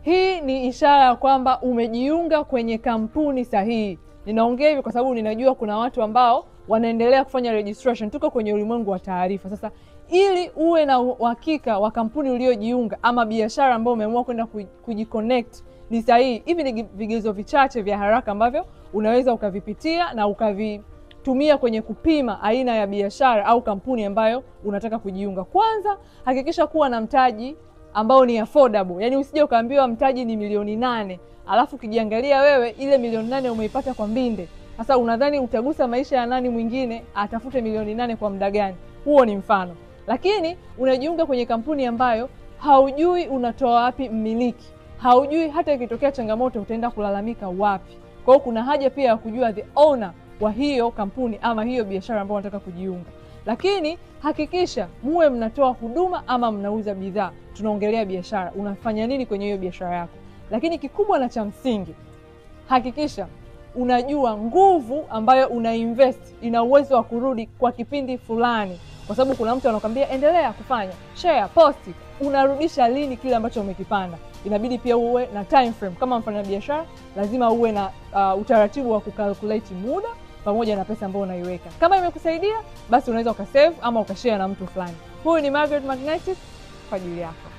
Hii ni ishara ya kwamba umejiunga kwenye kampuni sahihi. Ninaongea hivi kwa sababu ninajua kuna watu ambao wanaendelea kufanya registration. Tuko kwenye ulimwengu wa taarifa. Sasa ili uwe na uhakika wa kampuni uliojiunga ama biashara ambayo umeamua kwenda kujiconnect ni sahihi, hivi ni vigezo vichache vya haraka ambavyo unaweza ukavipitia na ukavitumia kwenye kupima aina ya biashara au kampuni ambayo unataka kujiunga. Kwanza, hakikisha kuwa na mtaji ambao ni affordable. Yaani usije ukaambiwa mtaji ni milioni 8, alafu ukijiangalia wewe ile milioni 8 umeipata kwa mbinde. Sasa unadhani utagusa maisha ya nani mwingine atafute milioni 8 kwa muda gani? Huo ni mfano. Lakini unajiunga kwenye kampuni ambayo haujui unatoa wapi mmiliki. Haujui hata ikitokea changamoto utaenda kulalamika wapi. Kwa hiyo kuna haja pia ya kujua the owner wa hiyo kampuni ama hiyo biashara ambayo unataka kujiunga. Lakini hakikisha muwe mnatoa huduma ama mnauza bidhaa. Tunaongelea biashara. Unafanya nini kwenye hiyo biashara yako? Lakini kikubwa na cha msingi, hakikisha unajua nguvu ambayo unainvest ina uwezo wa kurudi kwa kipindi fulani. Kwa sababu kuna mtu anakuambia endelea kufanya, share, post, unarudisha lini kile ambacho umekipanda. Inabidi pia uwe na time frame. Kama mfanya biashara, lazima uwe na utaratibu wa kucalculate muda pamoja na pesa ambayo unaiweka. Kama imekusaidia, basi unaweza ukasave ama ukashare na mtu fulani. Huyu ni Margaret Magnetic kwa ajili yako.